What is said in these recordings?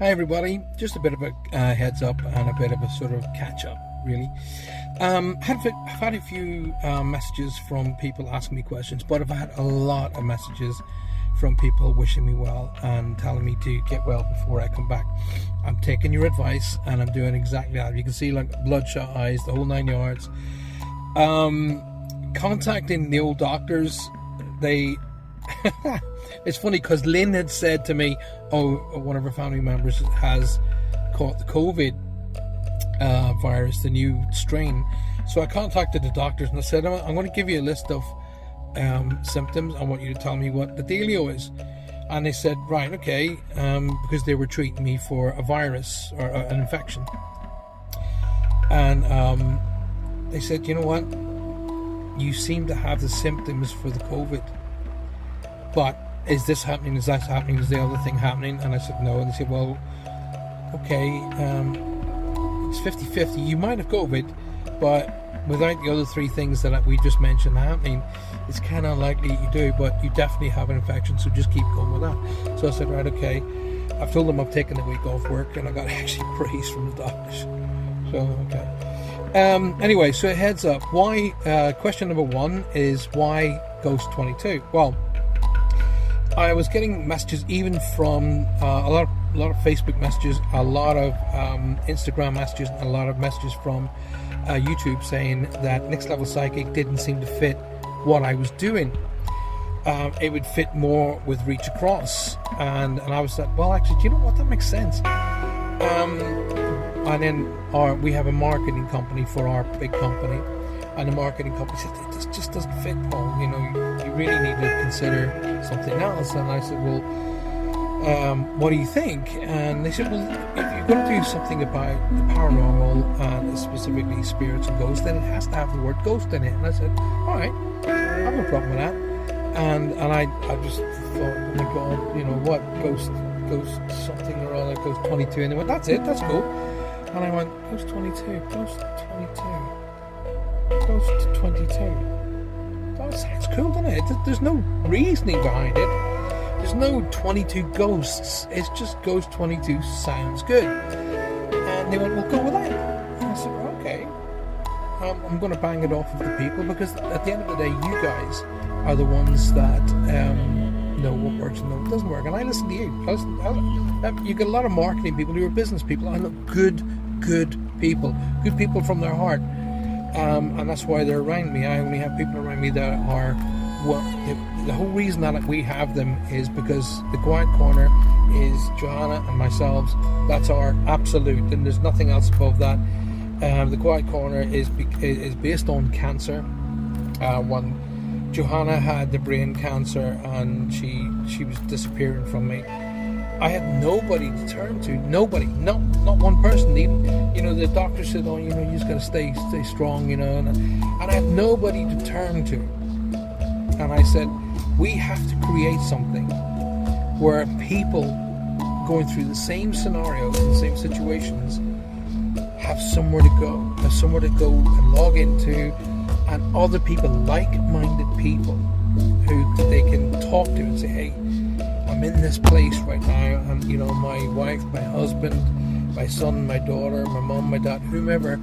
Hi everybody, just a bit of a heads up and a bit of a sort of catch up really. I've had a few messages from people asking me questions, but I've had a lot of messages from people wishing me well and telling me to get well before I come back. I'm taking your advice and I'm doing exactly that. You can see like bloodshot eyes, the whole 9 yards. Contacting the old doctors, they it's funny because Lynn had said to me, one of her family members has caught the COVID virus, the new strain. So I contacted the doctors and I said, I'm going to give you a list of symptoms. I want you to tell me what the dealio is. And they said, right, okay, because they were treating me for a virus or an infection. And they said, you know what, you seem to have the symptoms for the COVID, but is this happening, is that happening, is the other thing happening? And I said no. And they said, well, okay, it's 50-50. You might have COVID, but without the other three things that we just mentioned happening, it's kind of unlikely you do, but you definitely have an infection, so just keep going with that. So I said, right, okay. I've told them I've taken a week off work and I got actually praise from the doctors. So, okay. Anyway, so heads up. Why, question number one is why Ghost 22? Well, I was getting messages even from a lot of Facebook messages, a lot of Instagram messages, and a lot of messages from YouTube saying that Next Level Psychic didn't seem to fit what I was doing. It would fit more with Reach Across, and I was like, well, actually, do you know what? That makes sense. And then we have a marketing company for our big company, and the marketing company said, this just doesn't fit, Paul. You know, you really need to consider something else. And I said, well, what do you think? And they said, well, if you're going to do something about the paranormal and specifically spirits and ghosts, then it has to have the word ghost in it. And I said, all right, I have no problem with that. And I just thought, oh my God, you know what, ghost something or other, ghost 22. And they went, that's it, that's cool. And I went, ghost 22. That sounds cool, doesn't it? There's no reasoning behind it. There's no 22 ghosts. It's just Ghost 22 sounds good. And they went, well, go with that. And I said, well, okay. I'm going to bang it off of the people, because at the end of the day, you guys are the ones that know what works and what doesn't work. And I listen to you. You get a lot of marketing people who are business people. I know good people from their heart. And that's why they're around me. I only have people around me that are, well, the whole reason that we have them is because the Quiet Corner is Johanna and myself. That's our absolute, and there's nothing else above that. The Quiet Corner is based on cancer. When Johanna had the brain cancer and she was disappearing from me, I had nobody to turn to. Nobody, not one person. Even, you know, the doctor said, oh, you know, you just got to stay strong, you know, and I had nobody to turn to. And I said, we have to create something where people going through the same scenarios and the same situations have somewhere to go and log into, and other people, like-minded people who they can talk to and say, hey, I'm in this place right now, and you know, my wife, my husband, my son, my daughter, my mom, my dad, whomever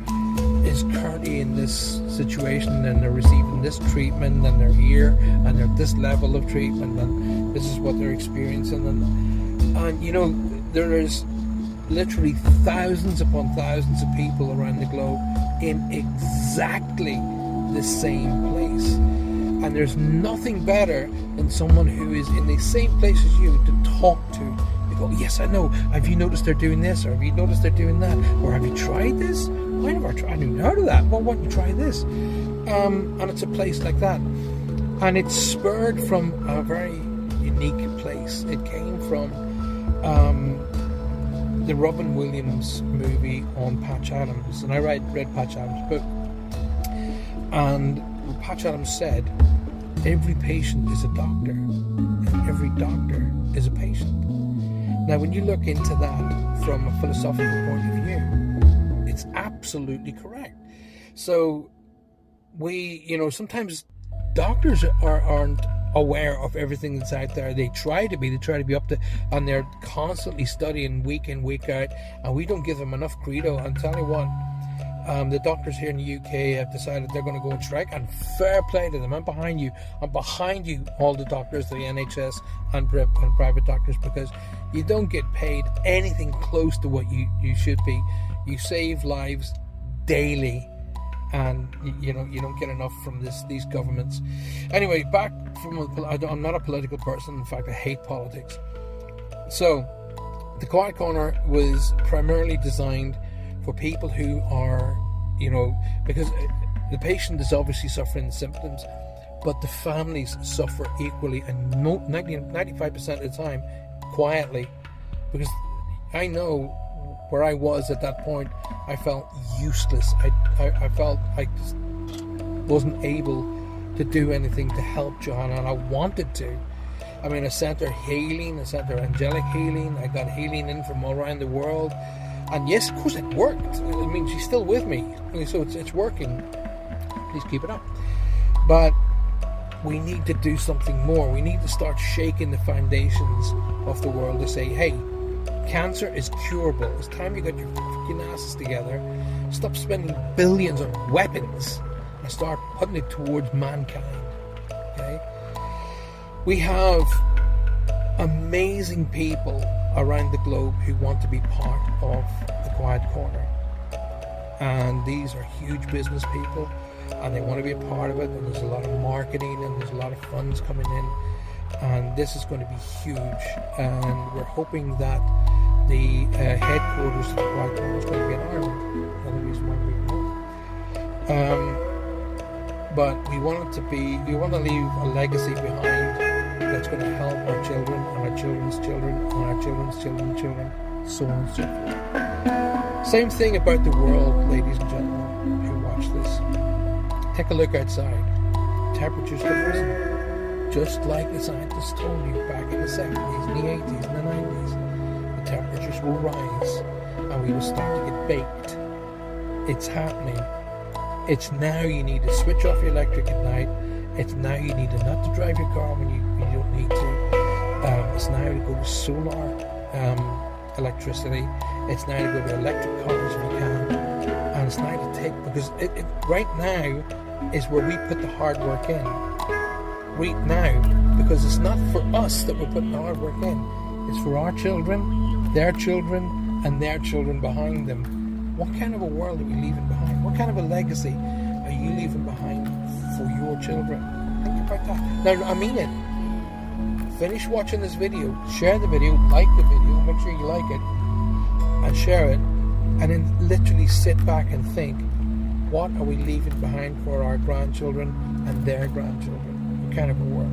is currently in this situation, and they're receiving this treatment, and they're here, and they're at this level of treatment, and this is what they're experiencing, and you know, there is literally thousands upon thousands of people around the globe in exactly the same place. And there's nothing better than someone who is in the same place as you to talk to. You go, yes, I know. Have you noticed they're doing this? Or have you noticed they're doing that? Or have you tried this? I never tried. I never heard of that. Well, why don't you try this? And it's a place like that. And it's spurred from a very unique place. It came from the Robin Williams movie on Patch Adams. And I read Patch Adams' book. And Patch Adams said, every patient is a doctor, and every doctor is a patient. Now, when you look into that from a philosophical point of view, it's absolutely correct. So, sometimes doctors aren't aware of everything that's out there. They try to be up to, and they're constantly studying week in, week out, and we don't give them enough credo. And tell you what, the doctors here in the UK have decided they're going to go on strike, and fair play to them. I'm behind you, all the doctors, the NHS and private doctors, because you don't get paid anything close to what you should be. You save lives daily, and you don't get enough from these governments. Anyway, back from I'm not a political person. In fact, I hate politics. So the Quiet Corner was primarily designed for people who are, because the patient is obviously suffering the symptoms, but the families suffer equally, and 95% of the time quietly, because I know where I was at that point. I felt useless. I felt I just wasn't able to do anything to help Johanna, and I wanted to. I mean, I sent her healing, I sent her angelic healing, I got healing in from all around the world, and yes, of course it worked. I mean, she's still with me, so it's working. Please keep it up. But we need to do something more. We need to start shaking the foundations of the world to say, hey, cancer is curable. It's time you got your freaking asses together. Stop spending billions on weapons and start putting it towards mankind. Okay? We have amazing people around the globe who want to be part of the Quiet Corner. And these are huge business people, and they want to be a part of it, and there's a lot of marketing, and there's a lot of funds coming in, and this is going to be huge. And we're hoping that the headquarters of the Quiet Corner is going to be in Ireland. Another reason why we're moving. But we want to leave a legacy behind that's going to help our children and our children's children and our children's children's children, so on and so forth. Same thing about the world, ladies and gentlemen who watch this. Take a look outside. Temperatures have risen. Just like the scientists told you back in the 70s, in the 80s, and the 90s. The temperatures will rise and we will start to get baked. It's happening. It's now you need to switch off your electric at night. It's now you need to not to drive your car when you don't need to. It's now to go to solar electricity. It's now to go to electric cars if you can. And it's now to take, because it right now is where we put the hard work in. Right now, because it's not for us that we're putting the hard work in. It's for our children, their children, and their children behind them. What kind of a world are we leaving behind? What kind of a legacy are you leaving behind for your children? Think about that. Now, I mean it. Finish watching this video, share the video, like the video, make sure you like it, and share it, and then literally sit back and think, what are we leaving behind for our grandchildren and their grandchildren? What kind of a world?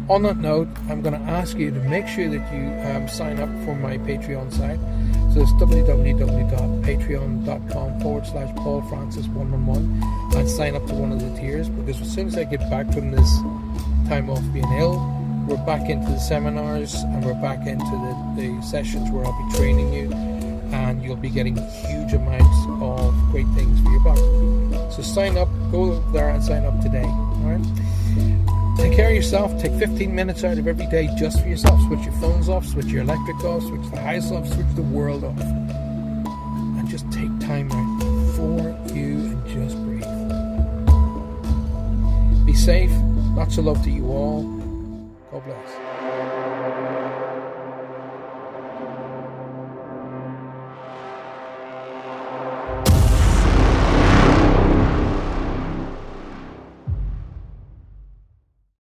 On that note, I'm going to ask you to make sure that you sign up for my Patreon site. So it's www.patreon.com/PaulFrancis111 and sign up to one of the tiers, because as soon as I get back from this time off being ill, we're back into the seminars and we're back into the sessions where I'll be training you, and you'll be getting huge amounts of great things for your buck. So sign up, go there and sign up today. Alright? Take care of yourself. Take 15 minutes out of every day just for yourself. Switch your phones off, switch your electric off, switch the house off, switch the world off. And just take time out for you and just breathe. Be safe. Lots of love to you all. God bless.